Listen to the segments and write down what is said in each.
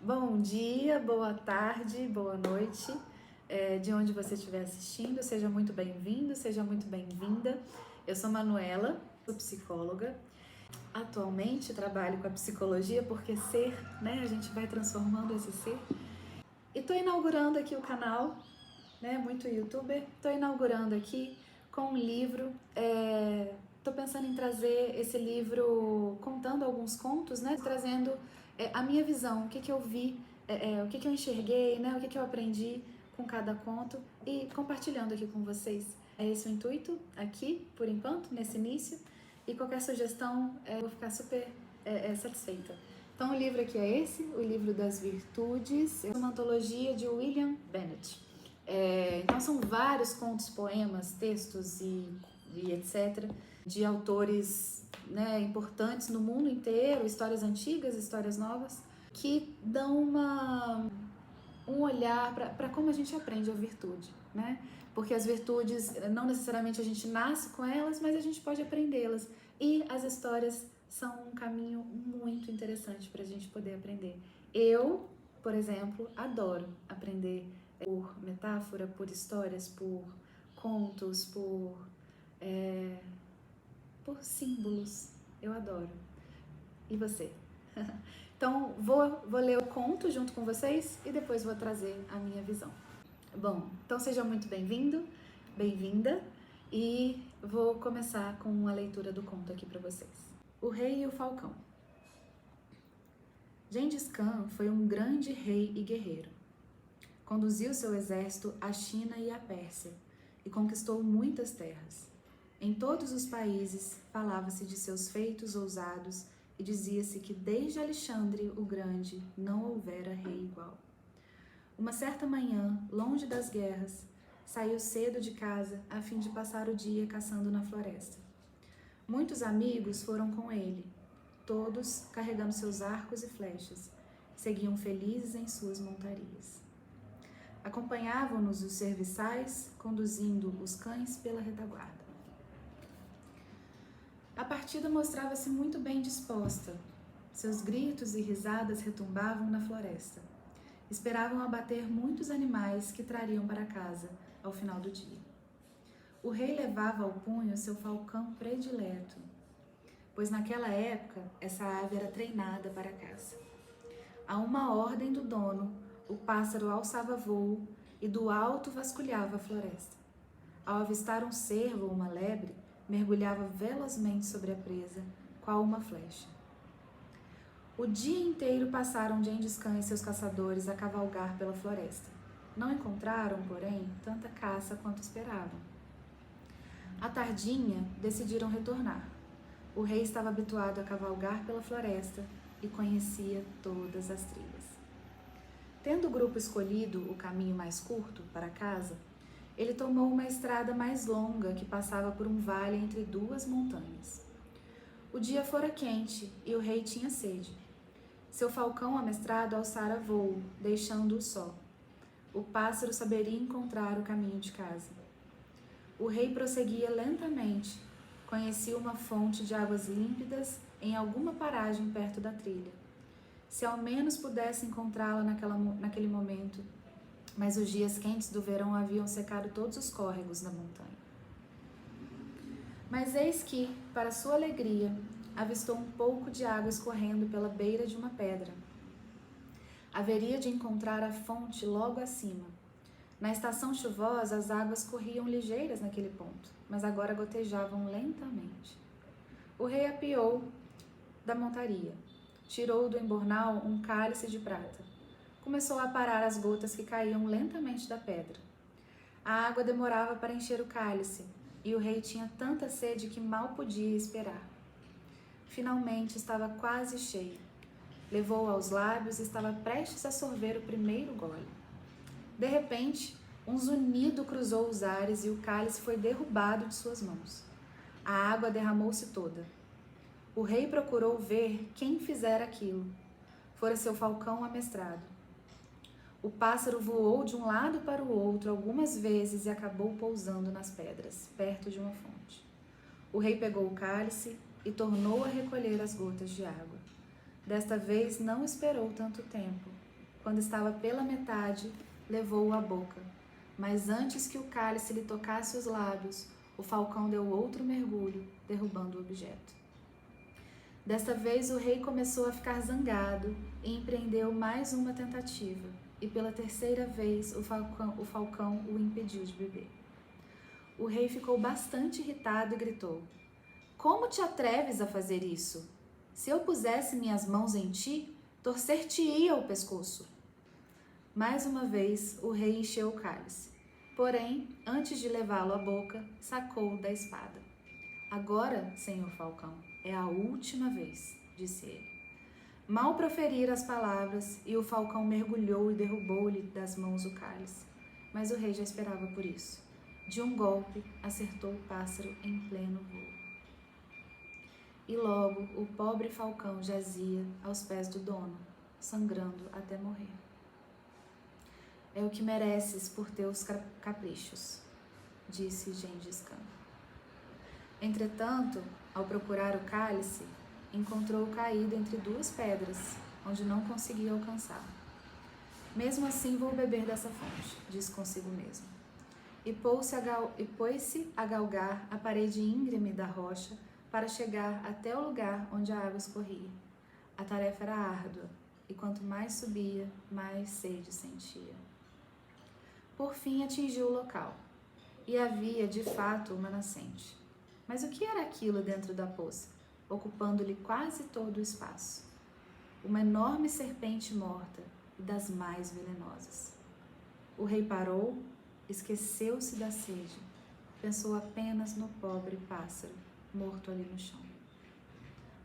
Bom dia, boa tarde, boa noite, de onde você estiver assistindo, seja muito bem-vindo, seja muito bem-vinda. Eu sou Manuela, sou psicóloga. Atualmente trabalho com a psicologia porque ser, né, a gente vai transformando esse ser. E tô inaugurando aqui o canal, né, muito youtuber, tô inaugurando aqui com um livro, tô pensando em trazer esse livro contando alguns contos, né, trazendo a minha visão, o que que eu vi, o que que eu enxerguei, né, o que que eu aprendi com cada conto e compartilhando aqui com vocês. É esse o intuito aqui, por enquanto, nesse início, e qualquer sugestão eu vou ficar super satisfeita. Então o livro aqui é esse, o livro das virtudes, é uma antologia de William Bennett. Então são vários contos, poemas, textos e etc. de autores, né, importantes no mundo inteiro, histórias antigas, histórias novas, que dão um olhar para como a gente aprende a virtude, né? Porque as virtudes, não necessariamente a gente nasce com elas, mas a gente pode aprendê-las. E as histórias são um caminho muito interessante para a gente poder aprender. Eu, por exemplo, adoro aprender por metáfora, por histórias, por contos, por símbolos. Eu adoro. E você? Então, vou ler o conto junto com vocês e depois vou trazer a minha visão. Bom, então seja muito bem-vindo, bem-vinda, e vou começar com a leitura do conto aqui para vocês. O Rei e o Falcão. Gengis Khan foi um grande rei e guerreiro. Conduziu seu exército à China e à Pérsia e conquistou muitas terras. Em todos os países falava-se de seus feitos ousados e dizia-se que desde Alexandre o Grande não houvera rei igual. Uma certa manhã, longe das guerras, saiu cedo de casa a fim de passar o dia caçando na floresta. Muitos amigos foram com ele, todos carregando seus arcos e flechas, seguiam felizes em suas montarias. Acompanhavam-nos os serviçais, conduzindo os cães pela retaguarda. A partida mostrava-se muito bem disposta. Seus gritos e risadas retumbavam na floresta. Esperavam abater muitos animais que trariam para casa ao final do dia. O rei levava ao punho seu falcão predileto, pois naquela época essa ave era treinada para a caça. A uma ordem do dono, o pássaro alçava voo e do alto vasculhava a floresta. Ao avistar um cervo ou uma lebre, mergulhava velozmente sobre a presa, qual uma flecha. O dia inteiro passaram Gengis Khan e seus caçadores a cavalgar pela floresta. Não encontraram, porém, tanta caça quanto esperavam. À tardinha, decidiram retornar. O rei estava habituado a cavalgar pela floresta e conhecia todas as trilhas. Tendo o grupo escolhido o caminho mais curto para casa, ele tomou uma estrada mais longa que passava por um vale entre duas montanhas. O dia fora quente e o rei tinha sede. Seu falcão amestrado alçara voo, deixando-o só. O pássaro saberia encontrar o caminho de casa. O rei prosseguia lentamente. Conhecia uma fonte de águas límpidas em alguma paragem perto da trilha. Se ao menos pudesse encontrá-la naquele momento, mas os dias quentes do verão haviam secado todos os córregos da montanha. Mas eis que, para sua alegria, avistou um pouco de água escorrendo pela beira de uma pedra. Haveria de encontrar a fonte logo acima. Na estação chuvosa, as águas corriam ligeiras naquele ponto, mas agora gotejavam lentamente. O rei apeou da montaria. Tirou do embornal um cálice de prata. Começou a parar as gotas que caíam lentamente da pedra. A água demorava para encher o cálice, e o rei tinha tanta sede que mal podia esperar. Finalmente estava quase cheio. Levou-o aos lábios e estava prestes a sorver o primeiro gole. De repente, um zunido cruzou os ares e o cálice foi derrubado de suas mãos. A água derramou-se toda. O rei procurou ver quem fizera aquilo. Fora seu falcão amestrado. O pássaro voou de um lado para o outro algumas vezes e acabou pousando nas pedras, perto de uma fonte. O rei pegou o cálice e tornou a recolher as gotas de água. Desta vez não esperou tanto tempo. quando estava pela metade, levou-o à boca. Mas antes que o cálice lhe tocasse os lábios, o falcão deu outro mergulho, derrubando o objeto. Desta vez o rei começou a ficar zangado e empreendeu mais uma tentativa, e pela terceira vez o falcão o impediu de beber. O rei ficou bastante irritado e gritou: "Como te atreves a fazer isso? Se eu pusesse minhas mãos em ti, torcer-te-ia o pescoço." Mais uma vez, o rei encheu o cálice. Porém, antes de levá-lo à boca, sacou-o da espada. "Agora, senhor falcão, é a última vez", disse ele. Mal proferira as palavras, e o falcão mergulhou e derrubou-lhe das mãos o cálice. Mas o rei já esperava por isso. De um golpe, acertou o pássaro em pleno voo. E logo o pobre falcão jazia aos pés do dono, sangrando até morrer. "É o que mereces por teus caprichos", disse Gengis Khan. Entretanto, ao procurar o cálice, encontrou-o caído entre duas pedras, onde não conseguia alcançar. "Mesmo assim vou beber dessa fonte", disse consigo mesmo. E pôs-se a galgar a parede íngreme da rocha para chegar até o lugar onde a água escorria. A tarefa era árdua, e quanto mais subia, mais sede sentia. Por fim atingiu o local, e havia de fato uma nascente. Mas o que era aquilo dentro da poça, ocupando-lhe quase todo o espaço? Uma enorme serpente morta e das mais venenosas. O rei parou, esqueceu-se da sede, pensou apenas no pobre pássaro, morto ali no chão.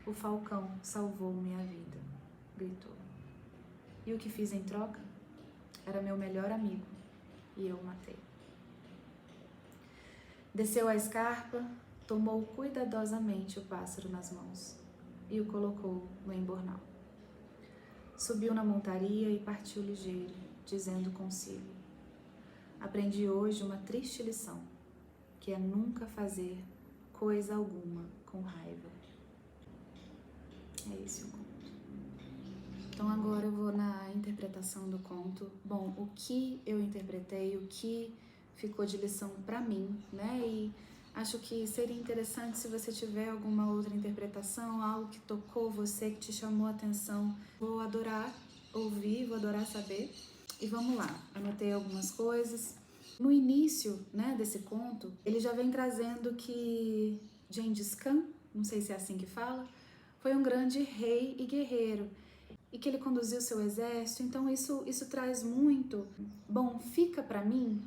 "O falcão salvou minha vida", gritou. "E o que fiz em troca? Era meu melhor amigo, e eu o matei." Desceu a escarpa, tomou cuidadosamente o pássaro nas mãos e o colocou no embornal. Subiu na montaria e partiu ligeiro, dizendo consigo: "Aprendi hoje uma triste lição, que é nunca fazer coisa alguma com raiva." É esse o conto. Então agora eu vou na interpretação do conto. Bom, o que eu interpretei, o que ficou de lição para mim, né? E acho que seria interessante se você tiver alguma outra interpretação, algo que tocou você, que te chamou a atenção. Vou adorar ouvir, vou adorar saber. E vamos lá, anotei algumas coisas. No início, né, desse conto, ele já vem trazendo que Gengis Khan, não sei se é assim que fala, foi um grande rei e guerreiro, e que ele conduziu seu exército. Então isso traz muito. Bom, fica para mim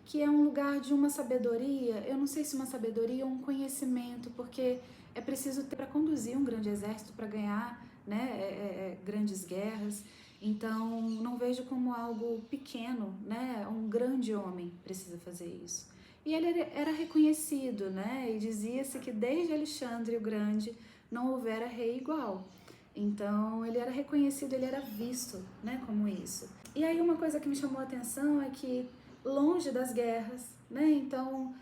que é um lugar de uma sabedoria, eu não sei se uma sabedoria ou um conhecimento, porque é preciso ter para conduzir um grande exército, para ganhar, né, grandes guerras. Então, não vejo como algo pequeno, né? Um grande homem precisa fazer isso. E ele era reconhecido, né? E dizia-se que desde Alexandre o Grande não houvera rei igual. Então, ele era reconhecido, ele era visto, né, como isso. E aí uma coisa que me chamou a atenção é que longe das guerras, né? Então,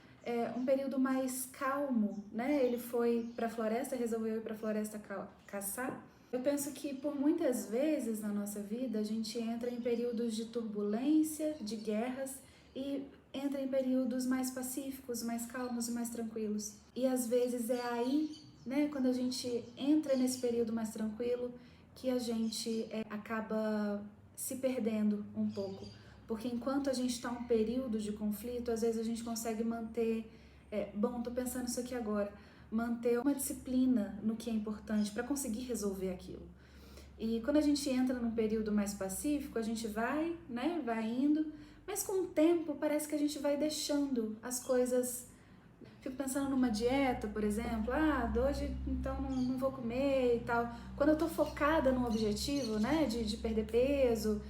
um período mais calmo, né? Ele foi para a floresta, resolveu ir para a floresta caçar. Eu penso que por muitas vezes na nossa vida a gente entra em períodos de turbulência, de guerras, e entra em períodos mais pacíficos, mais calmos e mais tranquilos. E às vezes é aí, né, quando a gente entra nesse período mais tranquilo, que a gente acaba se perdendo um pouco. Porque enquanto a gente está em um período de conflito, às vezes a gente consegue manter, tô pensando isso aqui agora, manter uma disciplina no que é importante para conseguir resolver aquilo. E quando a gente entra num período mais pacífico, a gente vai, né, vai indo, mas com o tempo parece que a gente vai deixando as coisas. Fico pensando numa dieta, por exemplo, hoje então não vou comer e tal. Quando eu tô focada num objetivo, né, de perder peso,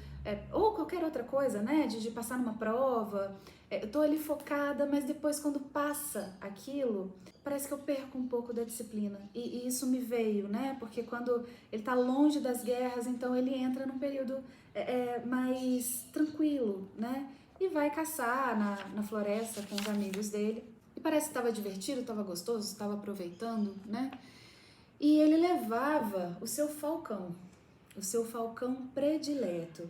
ou qualquer outra coisa, né, de passar numa prova, eu tô ali focada, mas depois quando passa aquilo, parece que eu perco um pouco da disciplina. E isso me veio, né, porque quando ele tá longe das guerras, então ele entra num período mais tranquilo, né, e vai caçar na floresta com os amigos dele. E parece que estava divertido, estava gostoso, estava aproveitando, né? E ele levava o seu falcão predileto.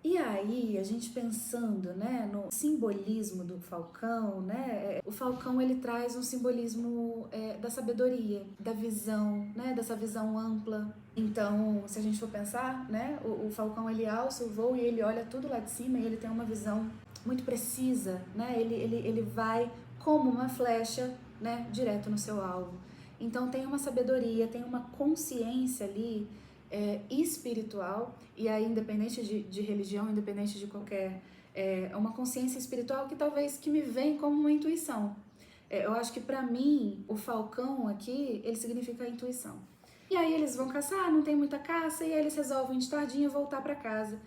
E aí, a gente pensando, né, no simbolismo do falcão, né, o falcão ele traz um simbolismo da sabedoria, da visão, né, dessa visão ampla. Então, se a gente for pensar, né, o falcão ele alça o voo e ele olha tudo lá de cima e ele tem uma visão muito precisa, né, ele vai como uma flecha, né, direto no seu alvo. Então, tem uma sabedoria, tem uma consciência ali espiritual, e aí independente de religião, independente de qualquer, uma consciência espiritual que talvez que me vem como uma intuição. Eu acho que para mim, o falcão aqui, ele significa a intuição. E aí eles vão caçar, não tem muita caça, e aí eles resolvem de tardinha voltar para casa.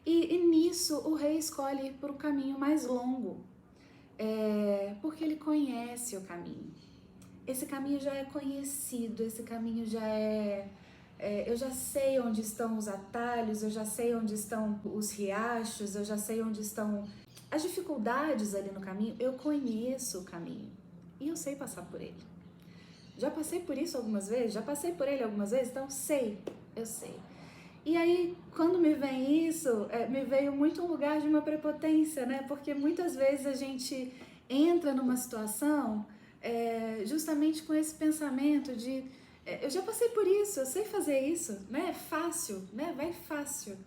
E nisso o rei escolhe ir por um caminho mais longo, porque ele conhece o caminho. Esse caminho já é conhecido, esse caminho já eu já sei onde estão os atalhos, eu já sei onde estão os riachos, eu já sei onde estão as dificuldades ali no caminho, eu conheço o caminho e eu sei passar por ele. Já passei por isso algumas vezes, já passei por ele algumas vezes, então eu sei. E aí, quando me vem isso, me veio muito um lugar de uma prepotência, né? Porque muitas vezes a gente entra numa situação justamente com esse pensamento de eu já passei por isso, eu sei fazer isso, né? É fácil, né? Vai fácil.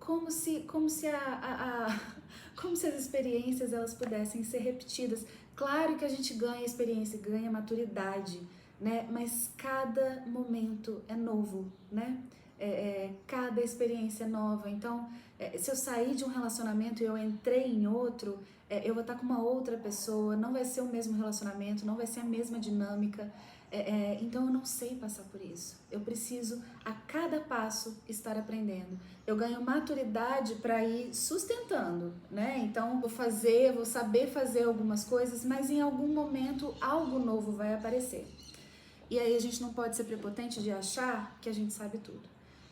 Como se como se as experiências elas pudessem ser repetidas. Claro que a gente ganha experiência, ganha maturidade, né? Mas cada momento é novo, né? Cada experiência é nova. Então, se eu sair de um relacionamento e eu entrei em outro, eu vou estar com uma outra pessoa, não vai ser o mesmo relacionamento, não vai ser a mesma dinâmica. Então eu não sei passar por isso. Eu preciso a cada passo estar aprendendo. Eu ganho maturidade para ir sustentando, né? Então vou saber fazer algumas coisas, mas em algum momento algo novo vai aparecer. E aí a gente não pode ser prepotente de achar que a gente sabe tudo.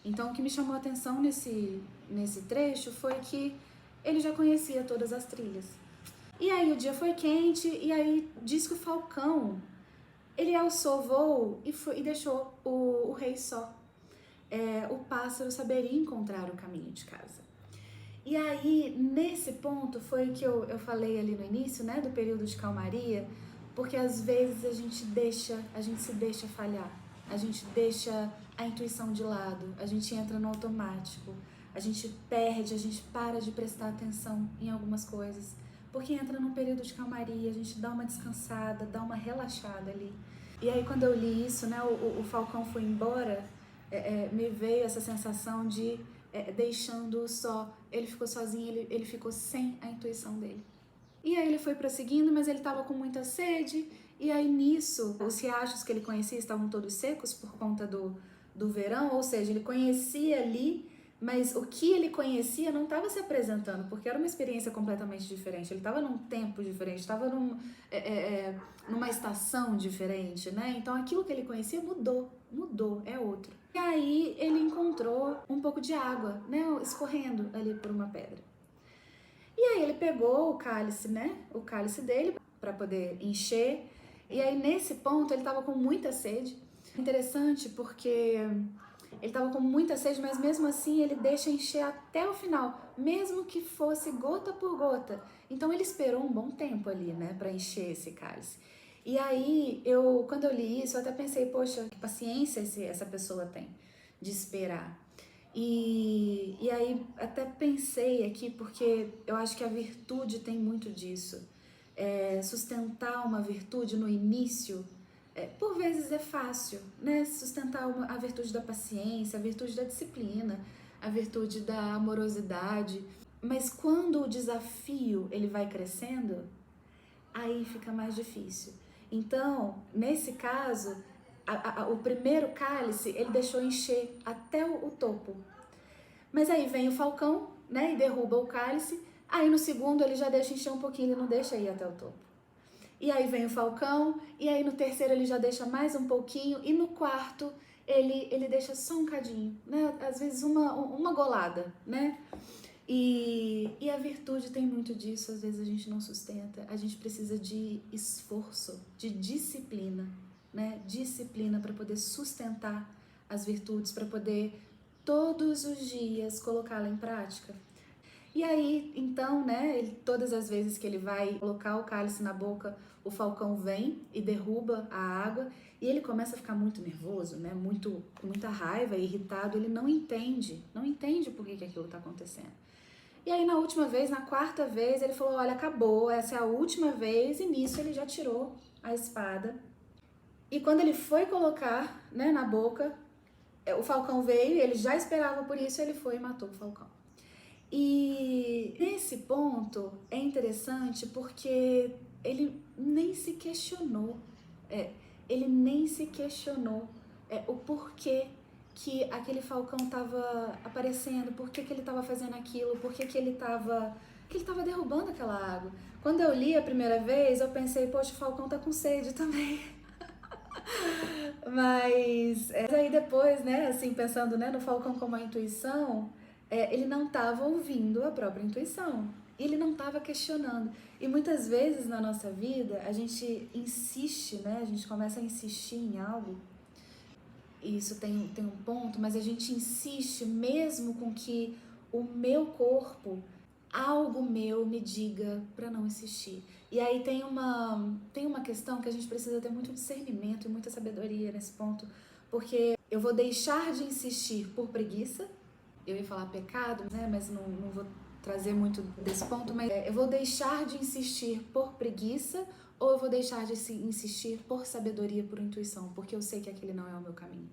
Então o que me chamou a atenção nesse trecho foi que ele já conhecia todas as trilhas. E aí o dia foi quente e aí diz que o falcão ele alçou voo e deixou o rei só. O pássaro saberia encontrar o caminho de casa. E aí, nesse ponto, foi que eu falei ali no início, né, do período de calmaria, porque às vezes a gente se deixa falhar, a gente deixa a intuição de lado, a gente entra no automático, a gente perde, a gente para de prestar atenção em algumas coisas, porque entra num período de calmaria, a gente dá uma descansada, dá uma relaxada ali. E aí quando eu li isso, né, o falcão foi embora, me veio essa sensação de deixando-o só, ele ficou sozinho, ele ficou sem a intuição dele. E aí ele foi prosseguindo, mas ele estava com muita sede, e aí nisso, os riachos que ele conhecia estavam todos secos por conta do verão, ou seja, ele conhecia ali, mas o que ele conhecia não estava se apresentando, porque era uma experiência completamente diferente, ele estava num tempo diferente, estava numa estação diferente, né? Então aquilo que ele conhecia mudou, é outro. E aí ele encontrou um pouco de água, né, escorrendo ali por uma pedra. E aí ele pegou o cálice, né, o cálice dele para poder encher. E aí nesse ponto ele estava com muita sede. Interessante porque ele estava com muita sede, mas mesmo assim ele deixa encher até o final, mesmo que fosse gota por gota. Então ele esperou um bom tempo ali, né, para encher esse cálice. E aí, quando eu li isso, eu até pensei, poxa, que paciência essa pessoa tem de esperar. E aí, até pensei aqui, porque eu acho que a virtude tem muito disso. Sustentar uma virtude no início, por vezes é fácil, né? Sustentar a virtude da paciência, a virtude da disciplina, a virtude da amorosidade. Mas quando o desafio ele vai crescendo, aí fica mais difícil. Então, nesse caso, o primeiro cálice, ele deixou encher até o topo. Mas aí vem o falcão, né, e derruba o cálice. Aí no segundo ele já deixa encher um pouquinho, ele não deixa ir até o topo. E aí vem o falcão, e aí no terceiro ele já deixa mais um pouquinho, e no quarto ele deixa só um cadinho, né, às vezes uma golada, né. E a virtude tem muito disso, às vezes a gente não sustenta, a gente precisa de esforço, de disciplina, né? Disciplina para poder sustentar as virtudes, para poder todos os dias colocá-la em prática. E aí, então, né, todas as vezes que ele vai colocar o cálice na boca, o falcão vem e derruba a água e ele começa a ficar muito nervoso, né, com muita raiva, irritado, ele não entende por que aquilo está acontecendo. E aí na última vez, na quarta vez, ele falou, olha, acabou, essa é a última vez, e nisso ele já tirou a espada. E quando ele foi colocar, né, na boca, o falcão veio, ele já esperava por isso, ele foi e matou o falcão. E nesse ponto é interessante porque ele nem se questionou, o porquê que aquele falcão estava aparecendo, por que ele estava fazendo aquilo, por que ele estava derrubando aquela água. Quando eu li a primeira vez, eu pensei, poxa, o falcão tá com sede também. Mas aí depois, né, assim, pensando, né, no falcão como a intuição, ele não estava ouvindo a própria intuição. Ele não estava questionando. E muitas vezes na nossa vida, a gente insiste, né, a gente começa a insistir em algo, e isso tem um ponto, mas a gente insiste mesmo com que o meu corpo, algo meu me diga para não insistir. E aí tem uma questão que a gente precisa ter muito discernimento e muita sabedoria nesse ponto, porque eu vou deixar de insistir por preguiça, eu ia falar pecado, né, mas não vou trazer muito desse ponto, mas eu vou deixar de insistir por preguiça ou eu vou deixar de insistir por sabedoria, por intuição, porque eu sei que aquele não é o meu caminho.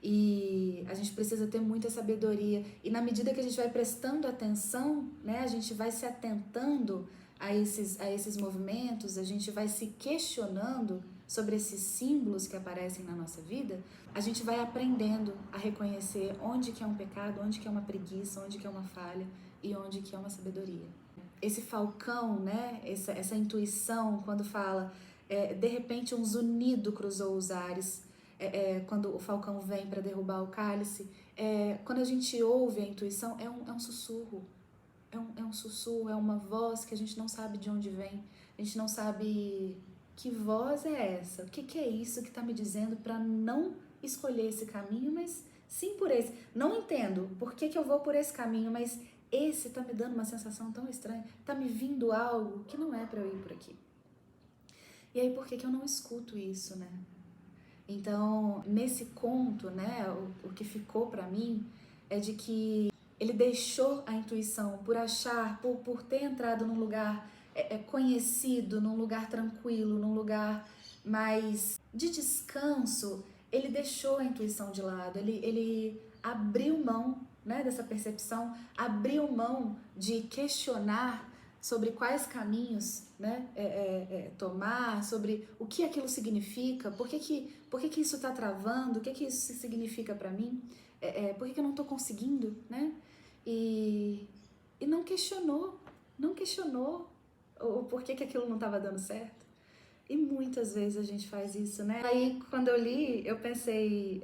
E a gente precisa ter muita sabedoria. E na medida que a gente vai prestando atenção, né, a gente vai se atentando a esses movimentos, a gente vai se questionando sobre esses símbolos que aparecem na nossa vida, a gente vai aprendendo a reconhecer onde que é um pecado, onde que é uma preguiça, onde que é uma falha e onde que é uma sabedoria. Esse falcão, né, essa intuição, quando fala, de repente um zunido cruzou os ares, quando o falcão vem para derrubar o cálice, quando a gente ouve a intuição, é um sussurro, é um sussurro, é uma voz que a gente não sabe de onde vem, a gente não sabe que voz é essa, o que é isso que está me dizendo para não escolher esse caminho, mas sim por esse. Não entendo por que eu vou por esse caminho, mas esse tá me dando uma sensação tão estranha, tá me vindo algo que não é para eu ir por aqui. E aí por que eu não escuto isso, né? Então, nesse conto, né, o que ficou para mim é de que ele deixou a intuição por achar, por ter entrado num lugar conhecido, num lugar tranquilo, num lugar mais de descanso, ele deixou a intuição de lado, ele abriu mão, né, dessa percepção, abriu mão de questionar sobre quais caminhos, né, tomar, sobre o que aquilo significa, por que isso está travando, o que isso significa para mim, por que eu não estou conseguindo, né? E não questionou o porquê que aquilo não estava dando certo. E muitas vezes a gente faz isso, né? Aí quando eu li, eu pensei,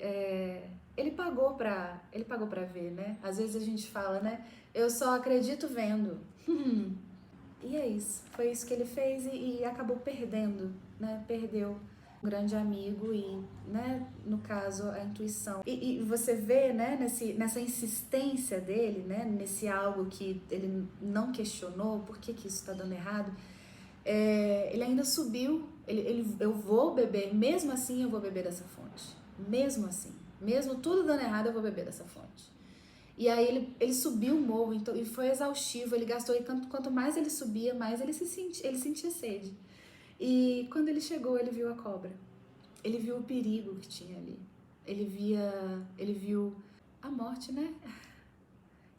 ele pagou pra ver, né? Às vezes a gente fala, né? Eu só acredito vendo. E é isso, foi isso que ele fez e acabou perdendo, né? Perdeu um grande amigo e, né, no caso, a intuição. E você vê, né, nessa insistência dele, né, nesse algo que ele não questionou, por que isso está dando errado, ele ainda subiu, eu vou beber, mesmo assim eu vou beber dessa fonte, mesmo assim, mesmo tudo dando errado eu vou beber dessa fonte. E aí ele subiu o morro, então, e foi exaustivo, ele gastou, e quanto mais ele subia, mais ele sentia sede. E quando ele chegou, ele viu a cobra. Ele viu o perigo que tinha ali. Ele viu a morte, né?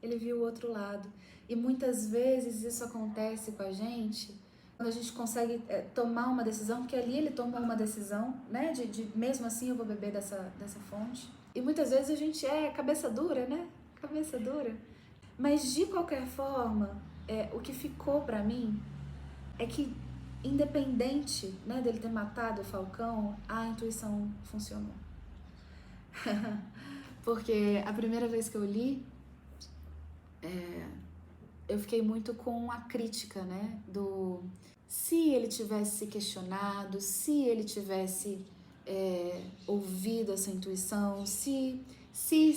Ele viu o outro lado. E muitas vezes isso acontece com a gente, quando a gente consegue tomar uma decisão, porque ali ele tomou uma decisão, né? De mesmo assim eu vou beber dessa fonte. E muitas vezes a gente é cabeça dura, né? Cabeça dura. Mas de qualquer forma, o que ficou pra mim é que, independente, né, dele ter matado o falcão, a intuição funcionou. Porque a primeira vez que eu li, eu fiquei muito com a crítica, né, se ele tivesse se questionado, se ele tivesse ouvido essa intuição, se se,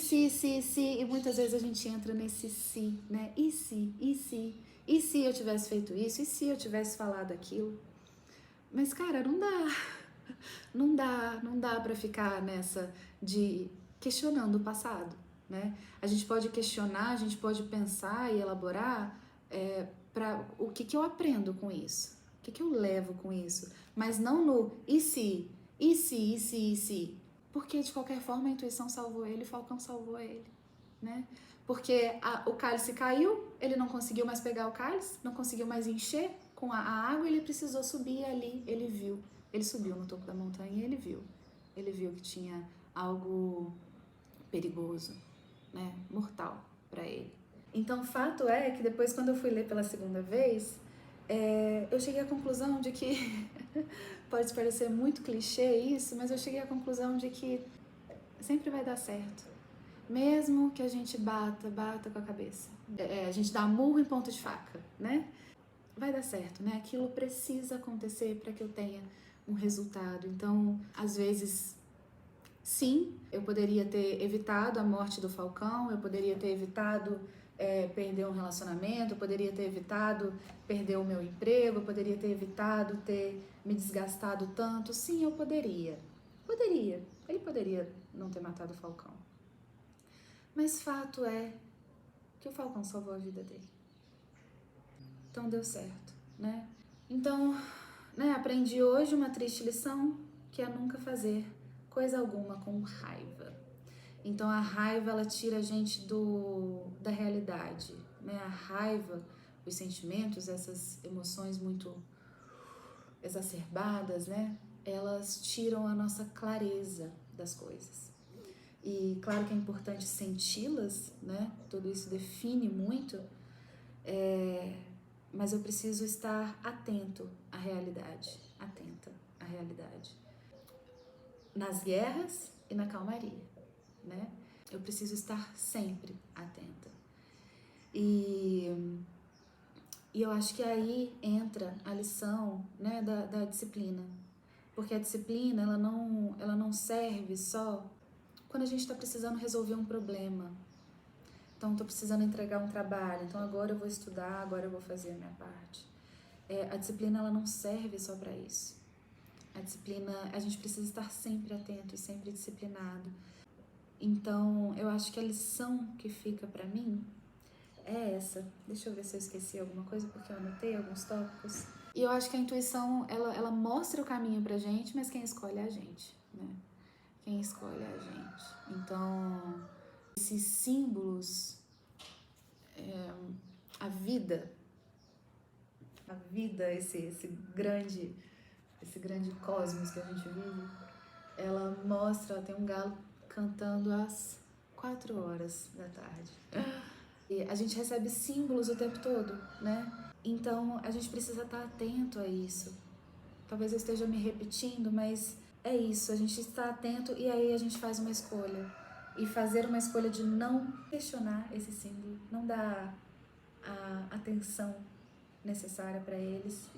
e muitas vezes a gente entra nesse se, né? E se eu tivesse feito isso, e se eu tivesse falado aquilo? Mas, cara, não dá pra ficar nessa de questionando o passado, né? A gente pode questionar, a gente pode pensar e elaborar para o que eu aprendo com isso, o que eu levo com isso, mas não no e se, porque de qualquer forma a intuição salvou ele, o Falcão salvou ele, né? Porque o cálice caiu, ele não conseguiu mais pegar o cálice, não conseguiu mais encher com a água, ele precisou subir ali, ele viu. Ele subiu no topo da montanha e ele viu. Ele viu que tinha algo perigoso, né? Mortal para ele. Então, o fato é que depois, quando eu fui ler pela segunda vez, eu cheguei à conclusão de que, pode parecer muito clichê isso, mas eu cheguei à conclusão de que sempre vai dar certo. Mesmo que a gente bata com a cabeça. A gente dá murro em ponta de faca, né? Vai dar certo, né? Aquilo precisa acontecer para que eu tenha um resultado. Então, às vezes, sim, eu poderia ter evitado a morte do Falcão, eu poderia ter evitado perder um relacionamento, eu poderia ter evitado perder o meu emprego, eu poderia ter evitado ter me desgastado tanto. Sim, eu poderia. Poderia. Ele poderia não ter matado o Falcão. Mas fato é que o Falcão salvou a vida dele. Então deu certo, né? Então, né, aprendi hoje uma triste lição, que é nunca fazer coisa alguma com raiva. Então a raiva, ela tira a gente da realidade, né? A raiva, os sentimentos, essas emoções muito exacerbadas, né? Elas tiram a nossa clareza das coisas. E claro que é importante senti-las, né? Tudo isso define muito, mas eu preciso estar atento à realidade, atenta à realidade. Nas guerras e na calmaria, né? Eu preciso estar sempre atenta. E eu acho que aí entra a lição, né, da disciplina. Porque a disciplina, ela não serve só quando a gente está precisando resolver um problema. Então, estou precisando entregar um trabalho, então agora eu vou estudar, agora eu vou fazer a minha parte. A disciplina, ela não serve só para isso. A disciplina, a gente precisa estar sempre atento e sempre disciplinado. Então, eu acho que a lição que fica para mim é essa. Deixa eu ver se eu esqueci alguma coisa, porque eu anotei alguns tópicos. E eu acho que a intuição, ela mostra o caminho pra gente, mas quem escolhe é a gente, né? Quem escolhe é a gente. Então, esses símbolos, a vida, esse grande cosmos que a gente vive, ela mostra, tem um galo cantando às 4 horas da tarde. E a gente recebe símbolos o tempo todo, né? Então a gente precisa estar atento a isso. Talvez eu esteja me repetindo, mas é isso, a gente está atento e aí a gente faz uma escolha. E fazer uma escolha de não questionar esse símbolo, não dar a atenção necessária para eles,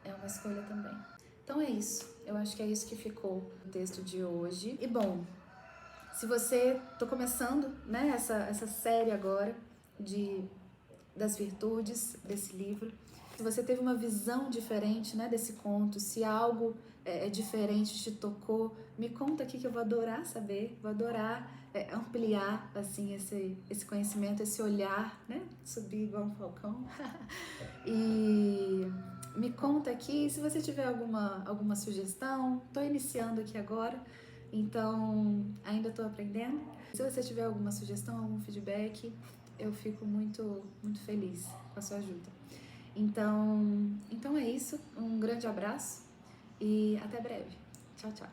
é uma escolha também. Então é isso, eu acho que é isso que ficou no texto de hoje. E bom, se você, tô começando, né, essa série agora das virtudes desse livro, se você teve uma visão diferente, né, desse conto, se algo diferente te tocou, me conta aqui que eu vou adorar saber, vou adorar ampliar assim esse conhecimento, esse olhar, né, subir igual um falcão. E me conta aqui se você tiver alguma sugestão. Estou iniciando aqui agora, então ainda estou aprendendo. Se você tiver alguma sugestão, algum feedback, eu fico muito, muito feliz com a sua ajuda. Então é isso. Um grande abraço e até breve. Tchau, tchau.